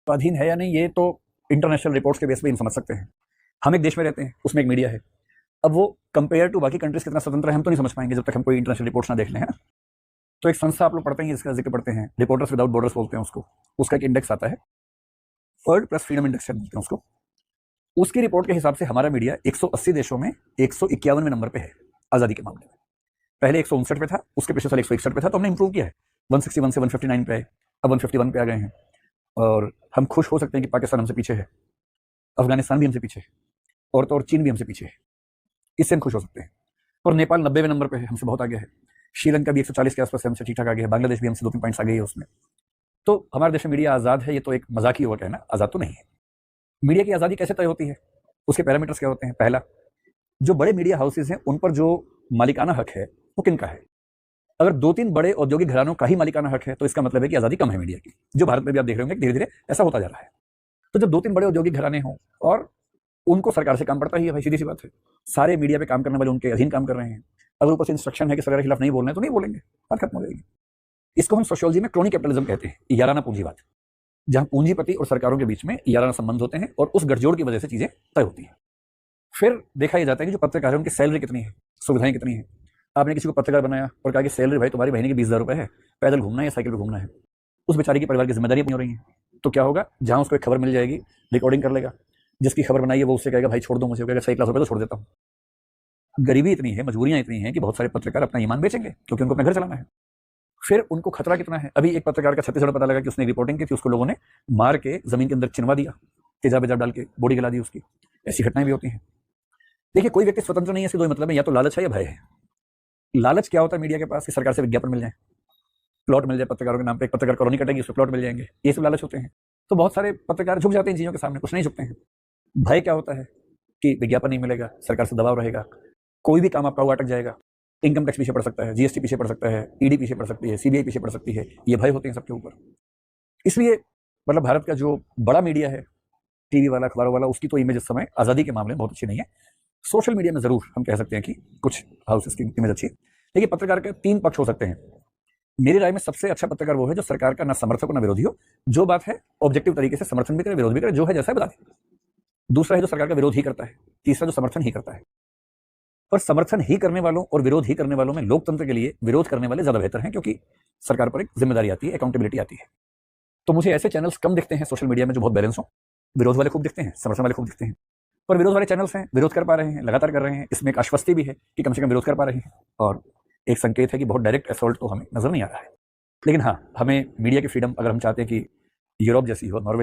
स्वाधीन है या नहीं ये तो इंटरनेशनल रिपोर्ट्स के बेस पे हम समझ सकते हैं। हम एक देश में रहते हैं, उसमें एक मीडिया है। अब वो कंपेयर टू बाकी कंट्रीज कितना स्वतंत्र है हम तो नहीं समझ पाएंगे जब तक हम कोई इंटरनेशनल रिपोर्ट्स ना देख लें, है ना। तो एक संस्था आप लोग पढ़ते हैं, इसका जिक्र पढ़ते हैं, रिपोर्टर्स विदाउट बॉर्डर्स बोलते हैं उसको। उसका एक इंडेक्स आता है, वर्ल्ड प्रेस फ्रीडम इंडेक्स बोलते हैं उसको। उसकी रिपोर्ट के हिसाब से हमारा मीडिया 180 देशों में 151वें नंबर पे है आज़ादी के मामले में। पहले 159 पे था, उसके पिछले साल 161 पे था, तो हमने इंप्रूव किया है। 161 से 159 पे आए, अब 151 पे आ गए हैं। और हम खुश हो सकते हैं कि पाकिस्तान हमसे पीछे है, अफगानिस्तान भी हमसे पीछे है, और तो और चीन भी हमसे पीछे है। इससे हम खुश हो सकते हैं। और नेपाल 90वें नंबर पे है, हमसे बहुत आगे है। श्रीलंका भी 140 के आसपास है, हमसे ठीक ठाक आगे है। बांग्लादेश भी हमसे 2-3 पॉइंट्स आगे है उसमें। तो हमारे देश में मीडिया आज़ाद है, ये तो एक मजाकी वर्ड है ना, आज़ाद तो नहीं है। मीडिया की आज़ादी कैसे तय होती है, उसके पैरामीटर्स क्या होते हैं। पहला, जो बड़े मीडिया हाउसेज हैं उन पर जो मालिकाना हक है वो किनका है। अगर 2-3 बड़े औद्योगिक घरानों का ही मालिकाना हक है तो इसका मतलब है कि आज़ादी कम है मीडिया की, जो भारत में भी आप देख रहे होंगे धीरे धीरे ऐसा होता जा रहा है। तो जब 2-3 बड़े औद्योगिक घराने हों और उनको सरकार से काम पड़ता ही है भाई, सीधी सी बात है। सारे मीडिया पे काम करने वाले उनके अधीन काम कर रहे हैं। अगर ऊपर से इंस्ट्रक्शन है कि सरकार के खिलाफ नहीं बोलना है तो नहीं बोलेंगे, बात खत्म हो जाएगी। इसको हम सोशियोलॉजी में क्रोनी कैपिटलिज्म कहते हैं, याराना पूंजीवाद, जहां पूंजीपति और सरकारों के बीच में याराना संबंध होते हैं और उस गठजोड़ की वजह से चीजें तय होती हैं। फिर देखा यह जाता है कि जो पत्रकार है उनकी सैलरी कितनी है, सुविधाएं कितनी है। आपने किसी को पत्रकार बनाया और कहा कि सैलरी भाई तुम्हारी महीने की 20,000 रुपए है, पैदल घूमना है या साइकिल पर घूमना है, उस बेचारे की परिवार की जिम्मेदारी नहीं हो रही है। तो क्या होगा, जहां उसको एक खबर मिल जाएगी, रिकॉर्डिंग कर लेगा, जिसकी खबर बनाई है वो उससे कहेगा भाई छोड़ दो मुझे, कहेगा 1 लाख रुपए तो छोड़ देता हूँ। गरीबी इतनी है, मजबूरियां इतनी हैं कि बहुत सारे पत्रकार अपना ईमान बेचेंगे क्योंकि उनको अपना घर चलाना है। फिर उनको खतरा कितना है। अभी एक पत्रकार का छत्तीसगढ़ पता लगा कि उसने रिपोर्टिंग की थी, उसको लोगों ने मार के जमीन के अंदर चिनवा दिया, तेजाब वेजाब डाल के बॉडी गला दी उसकी। ऐसी घटनाएं भी होती हैं। देखिए, कोई व्यक्ति स्वतंत्र नहीं है, इसके दो मतलब है, या तो लालच है या भय है। लालच क्या होता है मीडिया के पास कि सरकार से विज्ञापन मिल जाए, प्लॉट मिल जाए पत्रकारों के नाम पे, एक पत्रकार कॉलोनी कटेगी उसमें प्लॉट मिल जाएंगे, ये सब लालच होते हैं। तो बहुत सारे पत्रकार झुक जाते हैं इन चीजों के सामने, कुछ नहीं झुकते हैं। भय क्या होता है कि विज्ञापन नहीं मिलेगा, सरकार से दबाव रहेगा, कोई भी काम आपका हुआ अटक जाएगा, इनकम टैक्स पीछे पड़ सकता है, जीएसटी पीछे पड़ सकता है, ईडी पीछे पड़ सकती है, सीबीआई पीछे पड़ सकती है। ये भय होते हैं सबके ऊपर। इसलिए मतलब भारत का जो बड़ा मीडिया है, टीवी वाला, अखबारों वाला, उसकी तो इमेज इस समय आज़ादी के मामले में बहुत अच्छी नहीं है। सोशल मीडिया में जरूर हम कह सकते हैं कि कुछ हाउसेस की इमेज अच्छी है। देखिए, पत्रकार के 3 पक्ष हो सकते हैं। मेरी राय में सबसे अच्छा पत्रकार वो है जो सरकार का ना समर्थक हो ना विरोधी हो, जो बात है ऑब्जेक्टिव तरीके से समर्थन भी करे विरोध भी करे, जो है जैसा है बता दे। दूसरा है जो सरकार का विरोध ही करता है। तीसरा जो समर्थन ही करता है। पर समर्थन ही करने वालों और विरोध ही करने वालों में लोकतंत्र के लिए विरोध करने वाले ज्यादा बेहतर हैं, क्योंकि सरकार पर एक जिम्मेदारी आती है, अकाउंटेबिलिटी आती है। तो मुझे ऐसे चैनल्स कम दिखते हैं सोशल मीडिया में जो बहुत बैलेंस हो। विरोध वाले खूब दिखते हैं, समर्थन वाले खूब दिखते हैं। पर विरोध वाले चैनल्स हैं, विरोध कर पा रहे हैं, लगातार कर रहे हैं, इसमें एक आश्वस्ति भी है कि कम से कम विरोध कर पा रहे हैं, और एक संकेत है कि बहुत डायरेक्ट असॉल्ट तो हमें नजर नहीं आ रहा है। लेकिन हाँ, हमें मीडिया की फ्रीडम अगर हम चाहते हैं कि यूरोप जैसी हो, नॉर्वे